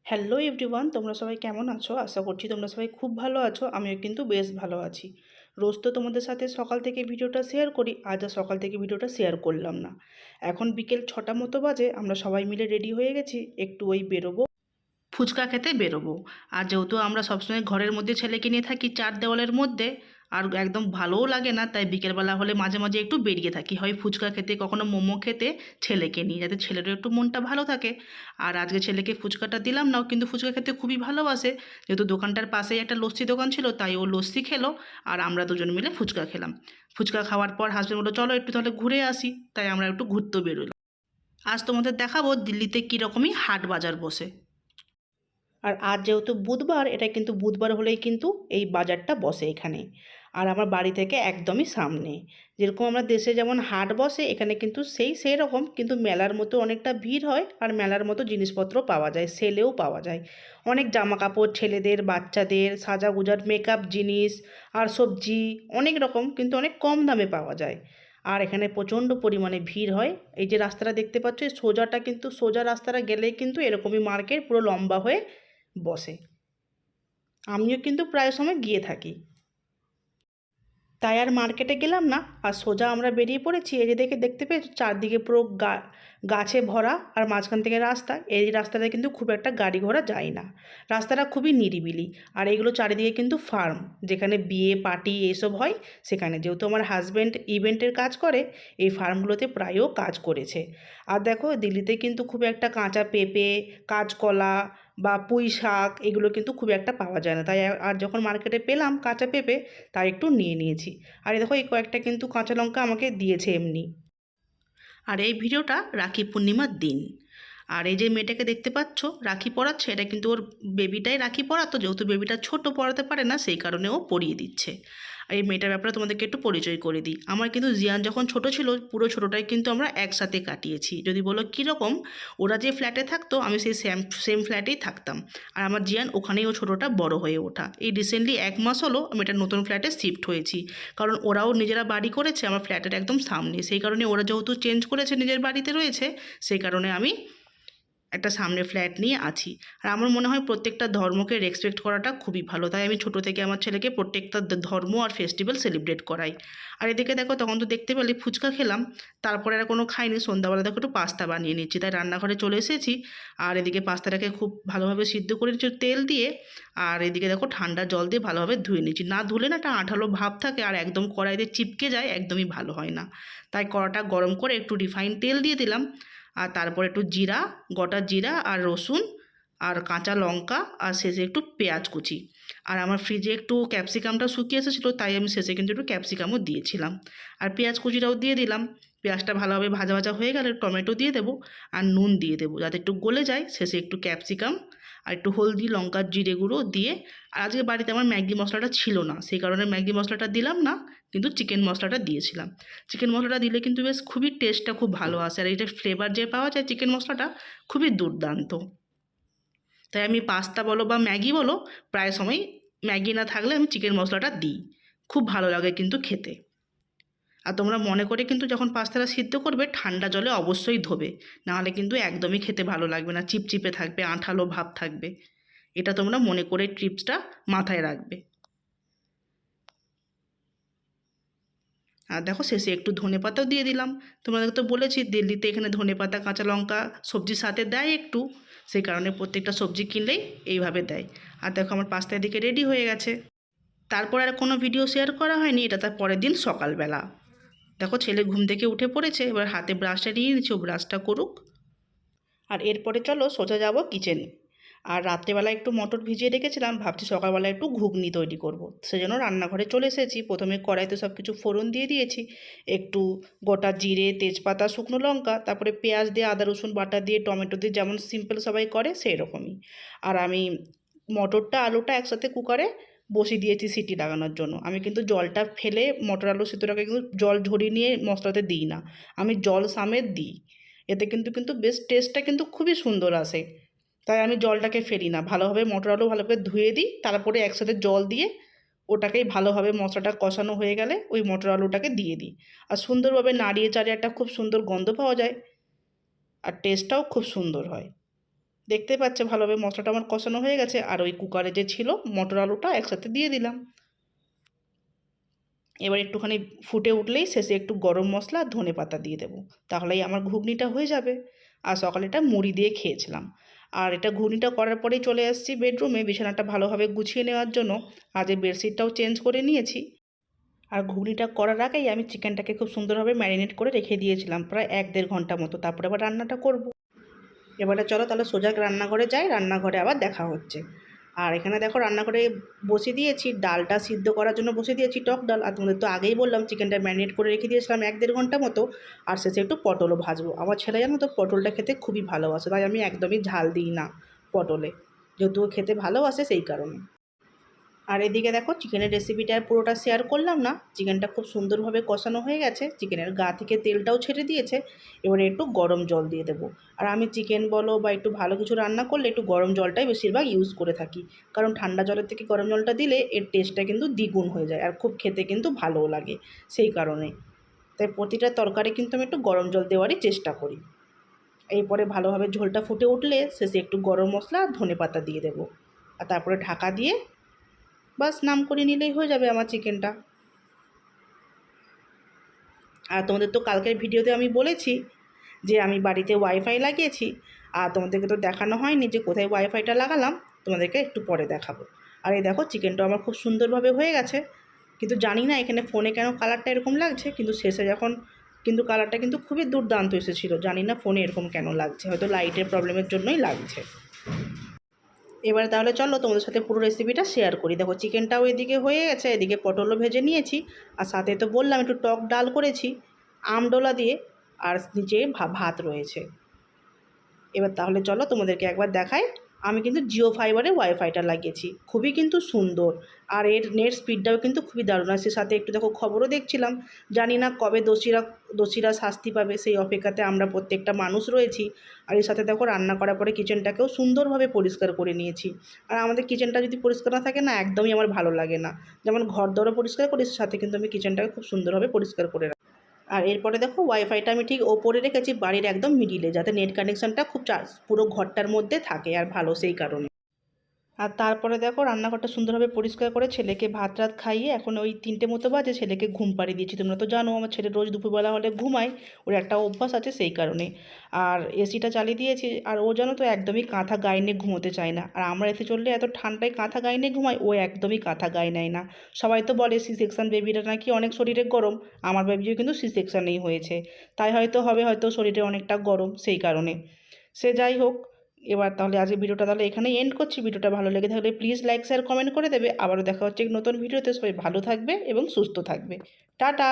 Hello everyone, তোমরা সবাই কেমন আছো? আশা করছি তোমরা সবাই খুব ভালো আছো। আমিও কিন্তু বেশ ভালো আছি। রোজ তো তোমাদের সাথে সকাল থেকে ভিডিওটা শেয়ার করি, আজ আর সকাল থেকে ভিডিওটা শেয়ার করলাম না। এখন বিকেল 6টা মতো বাজে, আমরা সবাই মিলে রেডি হয়ে গেছি, একটু ওই বেরোবো, ফুচকা খেতে বেরোবো। আর যেহেতু আমরা সবসময় ঘরের মধ্যে ছেলেকে নিয়ে থাকি চার দেওয়ালের মধ্যে, আর একদম ভালোও লাগে না, তাই বিকেলবেলা হলে মাঝে মাঝে একটু বেরিয়ে থাকি, হয় ফুচকা খেতে, কখনো মোমো খেতে ছেলেকে নিয়ে, যাতে ছেলেরও একটু মনটা ভালো থাকে। আর আজকে ছেলেকে ফুচকাটা দিলাম না, ও কিন্তু ফুচকা খেতে খুবই ভালোবাসে। যেহেতু দোকানটার পাশেই একটা লস্যি দোকান ছিল, তাই ও লস্যি খেলো আর আমরা দুজন মিলে ফুচকা খেলাম। ফুচকা খাওয়ার পর হাসবেন্ড বললো চলো একটু তাহলে ঘুরে আসি, তাই আমরা একটু ঘুরতেও বেরোলাম। আজ তোমাদের দেখাবো দিল্লিতে কীরকমই হাট বাজার বসে। আর আজ যেহেতু বুধবার, এটা কিন্তু বুধবার হলেই কিন্তু এই বাজারটা বসে এখানে। আর আমার বাড়ি থেকে একদমই সামনে। যেরকম আমরা দেশে যেমন হাট বসে, এখানে কিন্তু সেই রকম, কিন্তু মেলার মতো অনেকটা ভিড় হয় আর মেলার মতো জিনিসপত্র পাওয়া যায়, সেলেও পাওয়া যায়। অনেক জামা কাপড়, ছেলেদের, বাচ্চাদের, সাজাগুজার মেকআপ জিনিস আর সবজি, অনেক রকম, কিন্তু অনেক কম দামে পাওয়া যায়। আর এখানে প্রচণ্ড পরিমাণে ভিড় হয়। এই যে রাস্তাটা দেখতে পাচ্ছ, এই সোজাটা কিন্তু, সোজা রাস্তাটা গেলেই কিন্তু এরকমই মার্কেট পুরো লম্বা হয়ে বসে। আমিও কিন্তু প্রায় সময় গিয়ে থাকি, তাই আর মার্কেটে গেলাম না, আর সোজা আমরা বেরিয়ে পড়েছি। এই যে দেখতে পেয়েছো চারদিকে পুরো গাছে ভরা, আর মাঝখান থেকে রাস্তা। এই রাস্তাটা কিন্তু খুব একটা গাড়ি ঘোড়া যায় না, রাস্তাটা খুবই নিরিবিলি। আর এইগুলো চারিদিকে কিন্তু ফার্ম, যেখানে বিয়ে পার্টি এইসব হয় সেখানে। যেহেতু আমার হাজব্যান্ড ইভেন্টের কাজ করে, এই ফার্মগুলোতে প্রায়ও কাজ করেছে। আর দেখো দিল্লিতে কিন্তু খুব একটা কাঁচা পেঁপে, কাঁচকলা বা পুঁই শাক এগুলো কিন্তু খুব একটা পাওয়া যায় না, তাই আর যখন মার্কেটে পেলাম কাঁচা পেঁপে, তাই একটু নিয়ে নিয়েছি। আর এই দেখো এই কয়েকটা কিন্তু কাঁচা লঙ্কা আমাকে দিয়েছে এমনি। আর এই ভিডিওটা রাখি পূর্ণিমার দিন। আর এই যে মেয়েটাকে দেখতে পাচ্ছ রাখি পরাচ্ছে, এটা কিন্তু ওর বেবিটাই রাখি পরাতো, যেহেতু বেবিটা ছোট পরাতে পারে না, সেই কারণে ও পরিয়ে দিচ্ছে। আর এই মেয়েটার ব্যাপারে তোমাদেরকে একটু পরিচয় করে দিই। আমার কিন্তু জিয়ান যখন ছোট ছিল, পুরো ছোটোটাই কিন্তু আমরা একসাথে কাটিয়েছি। যদি বলো কীরকম, ওরা যে ফ্ল্যাটে থাকতো আমি সেই সেম ফ্ল্যাটেই থাকতাম। আর আমার জিয়ান ওখানেই ও ছোটোটা বড় হয়ে ওঠা। এই রিসেন্টলি 1 মাস হলো আমি একটা নতুন ফ্ল্যাটে শিফট হয়েছি, কারণ ওরাও নিজেরা বাড়ি করেছে আমার ফ্ল্যাটের একদম সামনে। সেই কারণে ওরা যেহেতু চেঞ্জ করেছে, নিজের বাড়িতে রয়েছে, সেই কারণে আমি একটা সামনে ফ্ল্যাট নিয়ে আছি। আর আমার মনে হয় প্রত্যেকটা ধর্মকে রেসপেক্ট করাটা খুবই ভালো, তাই আমি ছোটো থেকে আমার ছেলেকে প্রত্যেকটা ধর্ম আর ফেস্টিভ্যাল সেলিব্রেট করাই। আর এদিকে দেখো তখন তো দেখতে পেলে ফুচকা খেলাম, তারপরে আর কোনো খাইনি। সন্ধ্যাবেলা দেখো একটু পাস্তা বানিয়ে নিচ্ছি, তাই রান্নাঘরে চলে এসেছি। আর এদিকে পাস্তাটাকে খুব ভালোভাবে সিদ্ধ করে নিচ্ছি তেল দিয়ে। আর এদিকে দেখো ঠান্ডা জল দিয়ে ভালোভাবে ধুয়ে নিচ্ছি, না ধুলে না একটা আঠালো ভাব থাকে আর একদম কড়াইতে চিপকে যায়, একদমই ভালো হয় না। তাই কড়াটা গরম করে একটু রিফাইন তেল দিয়ে দিলাম, আর তারপর একটু জিরা, গোটা জিরা আর রসুন আর কাঁচা লঙ্কা, আর শেষে একটু পেঁয়াজ কুচি। আর আমার ফ্রিজে একটু ক্যাপসিকামটা শুকিয়ে এসেছিলো, তাই আমি শেষে কিন্তু একটু ক্যাপসিকামও দিয়েছিলাম। আর পেঁয়াজ কুচিটাও দিয়ে দিলাম। পেঁয়াজটা ভালোভাবে ভাজা ভাজা হয়ে গেলে টমেটো দিয়ে দেবো আর নুন দিয়ে দেবো, যাতে একটু গলে যায়। শেষে একটু ক্যাপসিকাম আর একটু হলদি, লঙ্কার জিরে গুঁড়ো দিয়ে। আর আজকে বাড়িতে আমার ম্যাগি মশলাটা ছিল না, সেই কারণে ম্যাগি মশলাটা দিলাম না, কিন্তু চিকেন মশলাটা দিয়েছিলাম। চিকেন মশলাটা দিলে কিন্তু বেশ খুবই টেস্টটা খুব ভালো আসে, আর এইটা ফ্লেভার যে পাওয়া যায় চিকেন মশলাটা খুবই দুর্দান্ত। তাই আমি পাস্তা বলো বা ম্যাগি বলো, প্রায় সময় ম্যাগি না থাকলে আমি চিকেন মশলাটা দিই, খুব ভালো লাগে কিন্তু খেতে। আর তোমরা মনে করে কিন্তু যখন পাস্তাটা সিদ্ধ করবে ঠান্ডা জলে অবশ্যই ধোবে, নাহলে কিন্তু একদমই খেতে ভালো লাগবে না, চিপচিপে থাকবে, আঠালো ভাব থাকবে। এটা তোমরা মনে করে টিপসটা মাথায় রাখবে। আর দেখো শেষে একটু ধনেপাতাও দিয়ে দিলাম। তোমাদের তো বলেছি দিল্লিতে এখানে ধনেপাতা, কাঁচা লঙ্কা সবজির সাথে দেয় একটু, সেই কারণে প্রত্যেকটা সবজি কিনলেই এইভাবে দেয়। আর দেখো আমার পাস্তা দিকে রেডি হয়ে গেছে। তারপর আর কোনো ভিডিও শেয়ার করা হয়নি, এটা তার পরের দিন সকালবেলা। দেখো ছেলে ঘুম থেকে উঠে পড়েছে, এবার হাতে ব্রাশটা নিয়ে নিচ্ছে, ও ব্রাশটা করুক। আর এরপরে চলো সোজা যাব কিচেনে। আর রাত্রেবেলা একটু মটর ভিজিয়ে রেখেছিলাম, ভাবছি সকালবেলা একটু ঘুগনি তৈরি করব। সেজন্য রান্নাঘরে চলে এসেছি। প্রথমে কড়াইতে সব কিছু ফোড়ন দিয়ে দিয়েছি, একটু গোটা জিরে, তেজপাতা, শুকনো লঙ্কা, তারপরে পেঁয়াজ দিয়ে, আদা রসুন বাটা দিয়ে, টমেটো দিয়ে, যেমন সিম্পল সবাই করে সেই রকমই। আর আমি মটরটা আলুটা একসাথে কুকারে বসিয়ে দিয়েছি সিটি লাগানোর জন্য। আমি কিন্তু জলটা ফেলে মটর আলু সিদ্ধটাকে কিন্তু জল ঝরিয়ে নিয়ে মশলাতে দিই না, আমি জল সমেত দিই। এতে কিন্তু বেশ টেস্টটা কিন্তু খুবই সুন্দর আসে। তাই আমি জলটাকে ফেলি না, ভালোভাবে মটর আলু ভালো করে ধুয়ে দিই, তারপরে একসাথে জল দিয়ে ওটাকেই ভালোভাবে মশলাটা কষানো হয়ে গেলে ওই মটর আলুটাকে দিয়ে দিই। আর সুন্দরভাবে নাড়িয়ে চাড়িয়ে একটা খুব সুন্দর গন্ধ পাওয়া যায়, আর টেস্টটাও খুব সুন্দর হয়। দেখতে পাচ্ছে ভালোভাবে মশলাটা আমার কষানো হয়ে গেছে, আর ওই কুকারে যে ছিল মটর আলুটা একসাথে দিয়ে দিলাম। এবার একটুখানি ফুটে উঠলেই শেষে একটু গরম মশলা আর ধনে পাতা দিয়ে দেবো, তাহলেই আমার ঘুগনিটা হয়ে যাবে। আর সকালে এটা মুড়ি দিয়ে খেয়েছিলাম। আর এটা ঘুগনিটা করার পরেই চলে আসছি বেডরুমে বিছানাটা ভালোভাবে গুছিয়ে নেওয়ার জন্য। আজ এই বেডশিটটাও চেঞ্জ করে নিয়েছি। আর ঘুগনিটা করার আগেই আমি চিকেনটাকে খুব সুন্দরভাবে ম্যারিনেট করে রেখে দিয়েছিলাম প্রায় 1-1.5 ঘন্টা মতো, তারপরে আবার রান্নাটা করব। এবারে চলো তাহলে সোজা রান্নাঘরে যাই, রান্নাঘরে আবার দেখা হচ্ছে। আর এখানে দেখো রান্নাঘরে বসিয়ে দিয়েছি ডালটা সিদ্ধ করার জন্য, বসিয়ে দিয়েছি টক ডাল। আর তোমাদের তো আগেই বললাম চিকেনটা ম্যারিনেট করে রেখে দিয়েছিলাম 1-1.5 ঘন্টা মতো। আর শেষে একটু পটলও ভাজবো। আমার ছেলে জানো তো পটলটা খেতে খুবই ভালোবাসে, তাই আমি একদমই ঝাল দিই না পটলে, যেহেতু ও খেতে ভালোবাসে সেই কারণে। আর এদিকে দেখো চিকেনের রেসিপিটা পুরোটা শেয়ার করলাম না, চিকেনটা খুব সুন্দরভাবে কষানো হয়ে গেছে, চিকেনের গা থেকে তেলটাও ছেড়ে দিয়েছে। এবারে একটু গরম জল দিয়ে দেবো। আর আমি চিকেন বলো বা একটু ভালো কিছু রান্না করলে একটু গরম জলটাই বেশিরভাগ ইউজ করে থাকি, কারণ ঠান্ডা জলের থেকে গরম জলটা দিলে এর টেস্টটা কিন্তু দ্বিগুণ হয়ে যায় আর খুব খেতে কিন্তু ভালোও লাগে সেই কারণে। তাই প্রতিটা তরকারি কিন্তু আমি একটু গরম জল দেওয়ারই চেষ্টা করি। এরপরে ভালোভাবে ঝোলটা ফুটে উঠলে শেষে একটু গরম মশলা আর ধনে পাতা দিয়ে দেবো। আর তারপরে ঢাকা দিয়ে বাস নাম করে নিলেই হয়ে যাবে আমার চিকেনটা। আর তোমাদের তো কালকের ভিডিওতে আমি বলেছি যে আমি বাড়িতে ওয়াইফাই লাগিয়েছি, আর তোমাদেরকে তো দেখানো হয়নি যে কোথায় ওয়াইফাইটা লাগালাম, তোমাদেরকে একটু পরে দেখাবো। আর এই দেখো চিকেনটা আমার খুব সুন্দরভাবে হয়ে গেছে, কিন্তু জানি না এখানে ফোনে কেন কালারটা এরকম লাগছে, কিন্তু শেষে যখন কিন্তু কালারটা কিন্তু খুবই দুর্দান্ত এসেছিলো, জানি না ফোনে এরকম কেন লাগছে, হয়তো লাইটের প্রবলেমের জন্যই লাগছে। এবারে তাহলে চলো তোমাদের সাথে পুরো রেসিপিটা শেয়ার করি। দেখো চিকেনটাও এদিকে হয়ে গেছে, এদিকে পটলও ভেজে নিয়েছি, আর সাথে তো বললাম একটু টক ডাল করেছি আমডোলা দিয়ে, আর নিচে ভাত রয়েছে। এবার তাহলে চলো তোমাদেরকে একবার দেখাই। আমি কিন্তু জিও ফাইবারে ওয়াইফাইটা লাগিয়েছি, খুবই কিন্তু সুন্দর, আর এর নেট স্পিডটাও কিন্তু খুবই দারুণ। আর সে সাথে একটু দেখো খবরও দেখছিলাম, জানি না কবে দোষীরা শাস্তি পাবে, সেই অপেক্ষাতে আমরা প্রত্যেকটা মানুষ রয়েছি। আর এর সাথে দেখো রান্না করার পরে কিচেনটাকেও সুন্দরভাবে পরিষ্কার করে নিয়েছি। আর আমাদের কিচেনটা যদি পরিষ্কার না থাকে না, একদমই আমার ভালো লাগে না। যেমন ঘর দরও পরিষ্কার করি, সাথে কিন্তু আমি কিচেনটাকে খুব সুন্দরভাবে পরিষ্কার করে রাখি। আর এরপরে দেখো ওয়াইফাইটা আমি ঠিক ওপরে রেখেছি বাড়ির একদম মিডিলে, যাতে নেট কানেকশানটা খুব পুরো ঘরটার মধ্যে থাকে আর ভালো সেই কারণে। আর তারপরে দেখো রান্নাঘরটা সুন্দরভাবে পরিষ্কার করে ছেলেকে ভাত রাত খাইয়ে এখন ওই 3টে মতো বাজে, ছেলেকে ঘুম পাড়িয়ে দিয়েছি। তোমরা তো জানো আমার ছেলে রোজ দুপুরবেলা হলে ঘুমায়, ওর একটা অভ্যাস আছে সেই কারণে। আর এসিটা চালিয়ে দিয়েছি, আর ও জানো তো একদমই কাঁথা গায়ে নিয়ে ঘুমোতে চায় না। আর আমরা এসে চললে এত ঠান্ডায় কাঁথা গায়ে নিয়ে ঘুমাই, ও একদমই কাঁথা গায়ে নেয় না। সবাই তো বলে সি সেকশন বেবিটা নাকি অনেক শরীরে গরম, আমার বেবিও কিন্তু সি সেকশানেই হয়েছে, তাই হয়তো শরীরে অনেকটা গরম সেই কারণে। সে যাই হোক, এবার তাহলে আজকে ভিডিওটা তাহলে এখানেই এন্ড করছি। ভিডিওটা ভালো লেগে থাকলে প্লিজ লাইক শেয়ার কমেন্ট করে দেবে। আবারও দেখা হচ্ছে নতুন ভিডিওতে। সবাই ভালো থাকবে এবং সুস্থ থাকবে। টাটা।